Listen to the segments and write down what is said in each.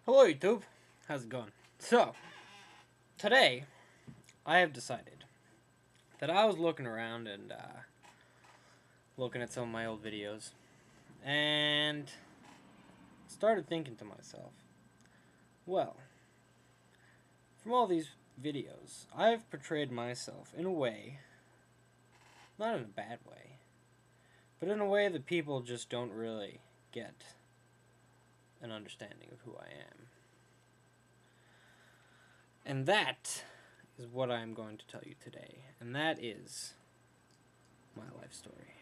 Hello YouTube, how's it going? So, today, I have decided that I was looking around and looking at some of my old videos and started thinking to myself, well, from all these videos, I've portrayed myself in a way, not in a bad way, but in a way that people just don't really get an understanding of who I am. And that is what I am going to tell you today, and that is my life story.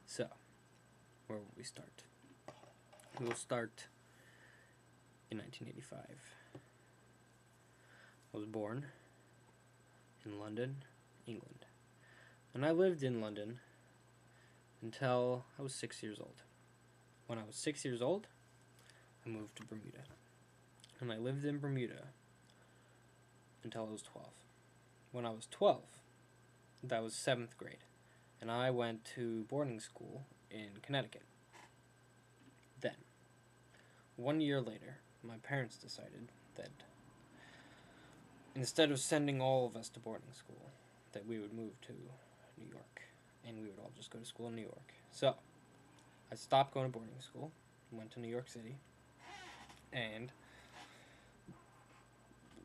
So, where will we start? We will start in 1985. I was born in London, England, and I lived in London until I was 6 years old. When I was 6 years old, I moved to Bermuda, and I lived in Bermuda until I was 12. When I was 12, that was 7th grade, and I went to boarding school in Connecticut. Then, 1 year later, my parents decided that instead of sending all of us to boarding school, that we would move to New York, and we would all just go to school in New York. So, I stopped going to boarding school, went to New York City, and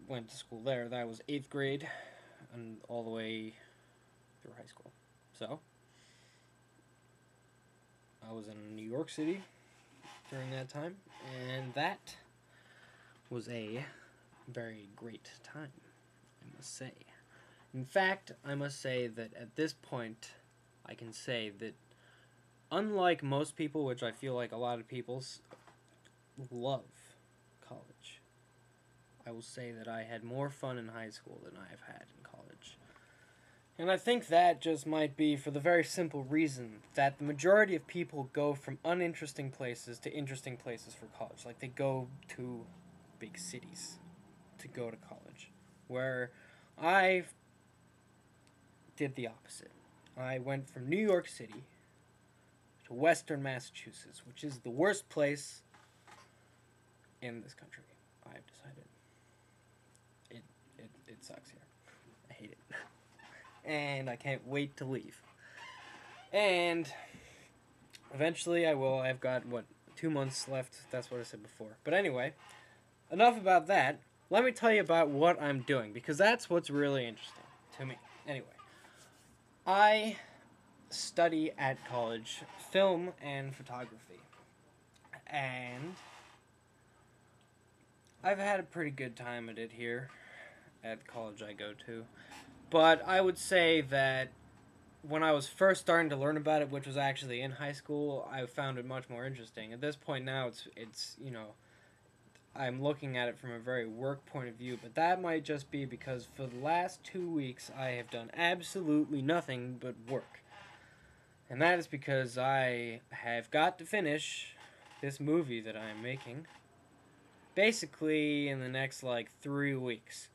went to school there. That was 8th grade and all the way through high school. So, I was in New York City during that time, and that was a very great time, I must say. In fact, I must say that at this point, I can say that unlike most people, which I feel like a lot of people love college, I will say that I had more fun in high school than I have had in college. And I think that just might be for the very simple reason that the majority of people go from uninteresting places to interesting places for college. Like, they go to big cities to go to college. Where I did the opposite. I went from New York City to Western Massachusetts, which is the worst place in this country, I've decided. It sucks here. I hate it. And I can't wait to leave. And eventually I will. I've got, 2 months left. That's what I said before. But anyway, enough about that. Let me tell you about what I'm doing, because that's what's really interesting to me. Anyway, I study at college film and photography. And I've had a pretty good time at it here at the college I go to. But I would say that when I was first starting to learn about it, which was actually in high school, I found it much more interesting. At this point now, it's I'm looking at it from a very work point of view, but that might just be because for the last 2 weeks, I have done absolutely nothing but work. And that is because I have got to finish this movie that I am making basically in the next, 3 weeks.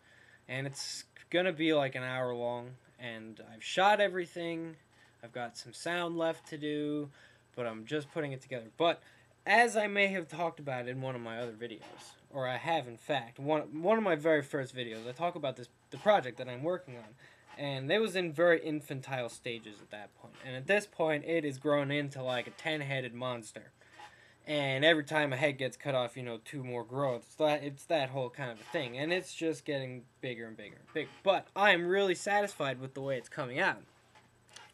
And it's gonna be like an hour long, and I've shot everything. I've got some sound left to do, but I'm just putting it together. But as I may have talked about in one of my other videos, or I have in fact, one of my very first videos, I talk about the project that I'm working on, and it was in very infantile stages at that point. And at this point, it is grown into like a 10-headed monster. And every time a head gets cut off, 2 more grow. It's that whole kind of a thing. And it's just getting bigger and bigger and bigger. But I am really satisfied with the way it's coming out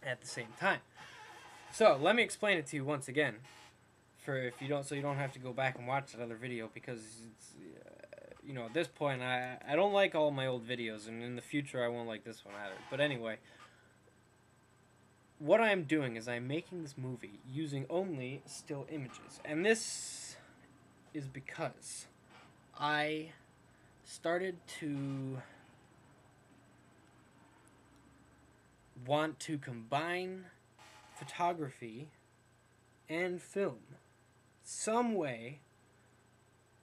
at the same time. So, let me explain it to you once again. So you don't have to go back and watch that other video, because it's, at this point, I don't like all my old videos, and in the future I won't like this one either. But anyway, what I'm doing is I'm making this movie using only still images. And this is because I started to want to combine photography and film some way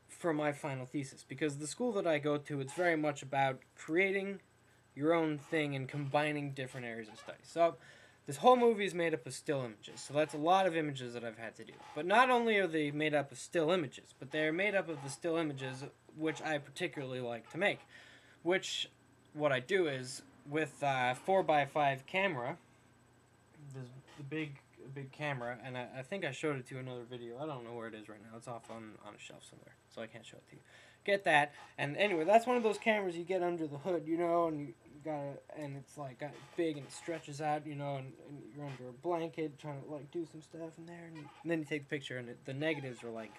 for my final thesis. Because the school that I go to, it's very much about creating your own thing and combining different areas of study. So this whole movie is made up of still images, so that's a lot of images that I've had to do. But not only are they made up of still images, but they're made up of the still images which I particularly like to make. Which, what I do is, with 4x5 camera, there's the big camera, and I think I showed it to you in another video. I don't know where it is right now. It's off on a shelf somewhere, so I can't show it to you. Get that, and anyway, that's one of those cameras you get under the hood, you know, and you got it, and it's like got it big and it stretches out, you know, and you're under a blanket trying to like do some stuff in there, and then you take the picture, and the negatives are like,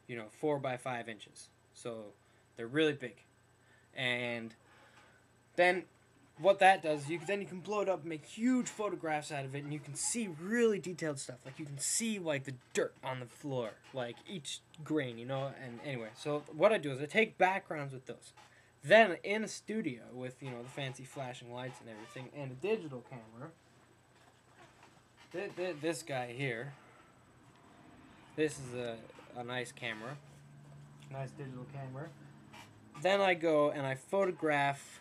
you know, 4x5 inches, so they're really big, and then what that does, you can blow it up and make huge photographs out of it, and you can see really detailed stuff. Like, you can see, like, the dirt on the floor, like, each grain, you know, and anyway. So what I do is I take backgrounds with those. Then, in a studio with, you know, the fancy flashing lights and everything, and a digital camera, this guy here, this is a nice camera, nice digital camera. Then I go and I photograph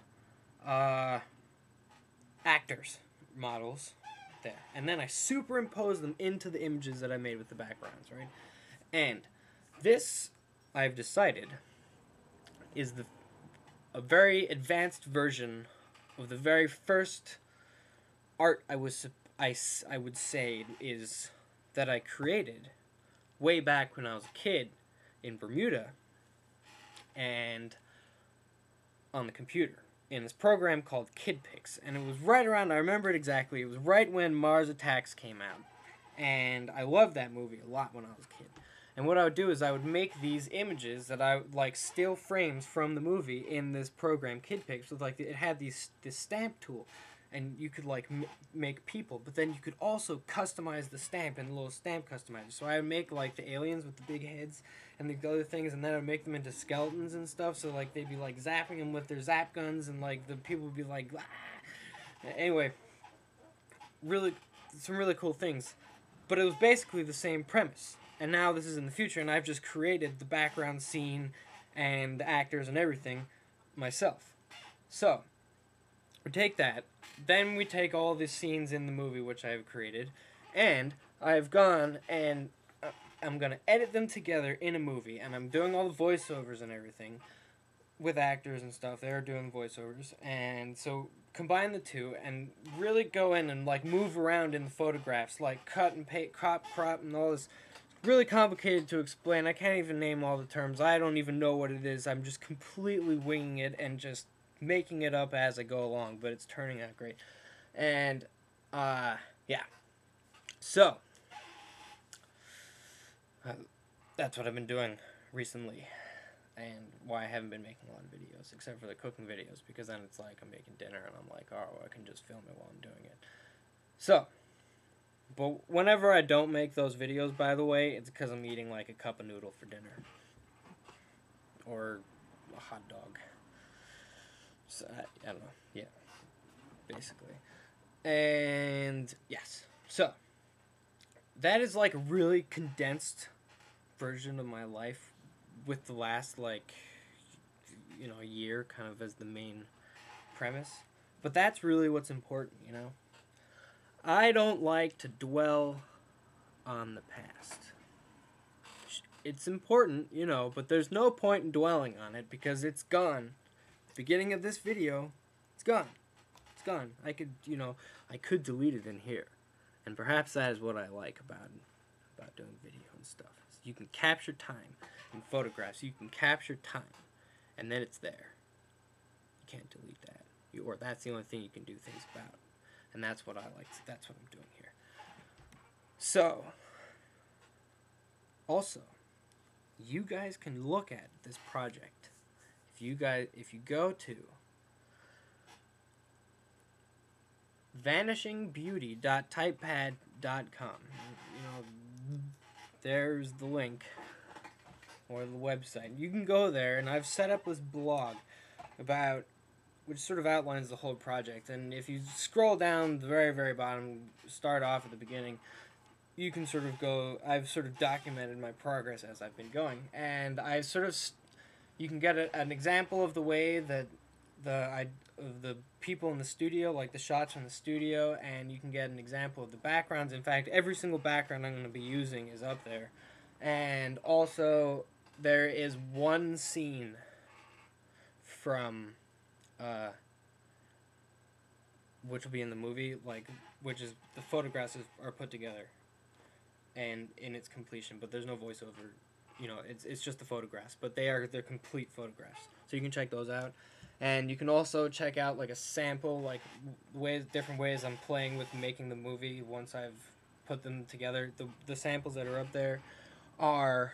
actors, models, there. And then I superimpose them into the images that I made with the backgrounds, right? And this, I've decided, is a very advanced version of the very first art I would say is that I created way back when I was a kid in Bermuda and on the computer in this program called KidPix, and it was right around, I remember it exactly, it was right when Mars Attacks came out, and I loved that movie a lot when I was a kid. And what I would do is I would make these images that I like still frames from the movie in this program KidPix with like it had this stamp tool, and you could like make people, but then you could also customize the stamp in a little stamp customizer. So I would make like the aliens with the big heads and the other things, and then I would make them into skeletons and stuff. So like they'd be like zapping them with their zap guns, and like the people would be like, ah. Anyway, really some really cool things. But it was basically the same premise. And now this is in the future, and I've just created the background scene and the actors and everything myself. So we take that, then we take all the scenes in the movie which I have created, and I've gone and I'm going to edit them together in a movie, and I'm doing all the voiceovers and everything with actors and stuff. They're doing voiceovers, and so combine the two and really go in and like move around in the photographs, like cut and paste, crop, and all this. Really complicated to explain. I can't even name all the terms. I don't even know what it is. I'm just completely winging it and just making it up as I go along, but it's turning out great. And yeah, so that's what I've been doing recently, and why I haven't been making a lot of videos, except for the cooking videos, because then it's like I'm making dinner and I'm like, oh, I can just film it while I'm doing it. So, but whenever I don't make those videos, by the way, it's because I'm eating like a cup of noodle for dinner, or a hot dog. So I don't know, yeah, basically. And yes, so that is like a really condensed version of my life with the last like, you know, year kind of as the main premise. But that's really what's important, you know. I don't like to dwell on the past. It's important, you know, but there's no point in dwelling on it because it's gone. The beginning of this video, it's gone. It's gone. I could, you know, I could delete it in here. And perhaps that is what I like about doing video and stuff. You can capture time in photographs. You can capture time, and then it's there. You can't delete that. Or that's the only thing you can do things about. And that's what I like. That's what I'm doing here. So, also, you guys can look at this project. If you go to vanishingbeauty.typepad.com, you know, there's the link or the website. You can go there, and I've set up this blog which sort of outlines the whole project. And if you scroll down the very, very bottom, start off at the beginning, you can sort of go, I've sort of documented my progress as I've been going. And I've sort of, you can get an example of the way that of the people in the studio, like the shots from the studio, and you can get an example of the backgrounds. In fact, every single background I'm going to be using is up there. And also, there is one scene from, uh, which will be in the movie, like, which is the photographs are put together, and in its completion, but there's no voiceover. You know, it's just the photographs, but they're complete photographs. So you can check those out, and you can also check out like a sample, like different ways I'm playing with making the movie once I've put them together. The samples that are up there are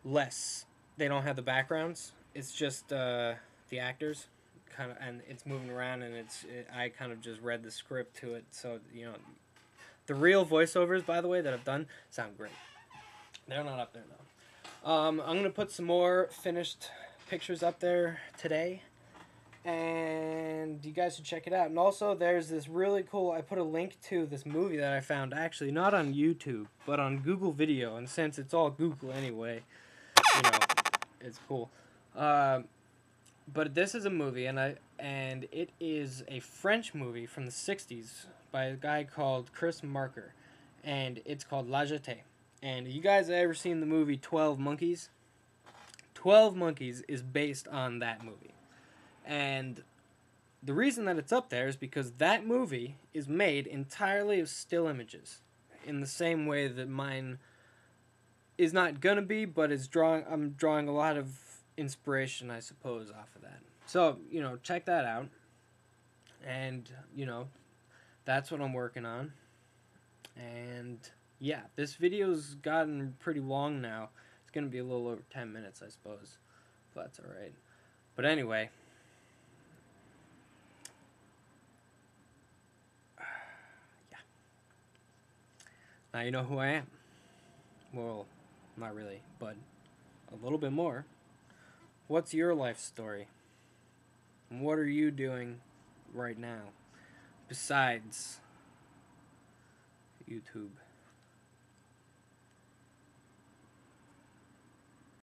less. They don't have the backgrounds. It's just the actors, kind of, and it's moving around, and I kind of just read the script to it. So you know, the real voiceovers, by the way, that I've done sound great. They're not up there though. I'm gonna put some more finished pictures up there today, and you guys should check it out. And also, there's this really cool. I put a link to this movie that I found, actually not on YouTube, but on Google Video. And since it's all Google anyway, you know, it's cool. But this is a movie, and it is a French movie from the '60s by a guy called Chris Marker, and it's called La Jetée. And you guys ever seen the movie 12 Monkeys? 12 Monkeys is based on that movie. And the reason that it's up there is because that movie is made entirely of still images, in the same way that mine is not gonna be, but I'm drawing a lot of inspiration, I suppose, off of that. So, you know, check that out. And, you know, that's what I'm working on. And yeah, this video's gotten pretty long now. It's gonna be a little over 10 minutes, I suppose. If that's alright. But anyway. Yeah. Now you know who I am. Well, not really, but a little bit more. What's your life story? And what are you doing right now besides YouTube?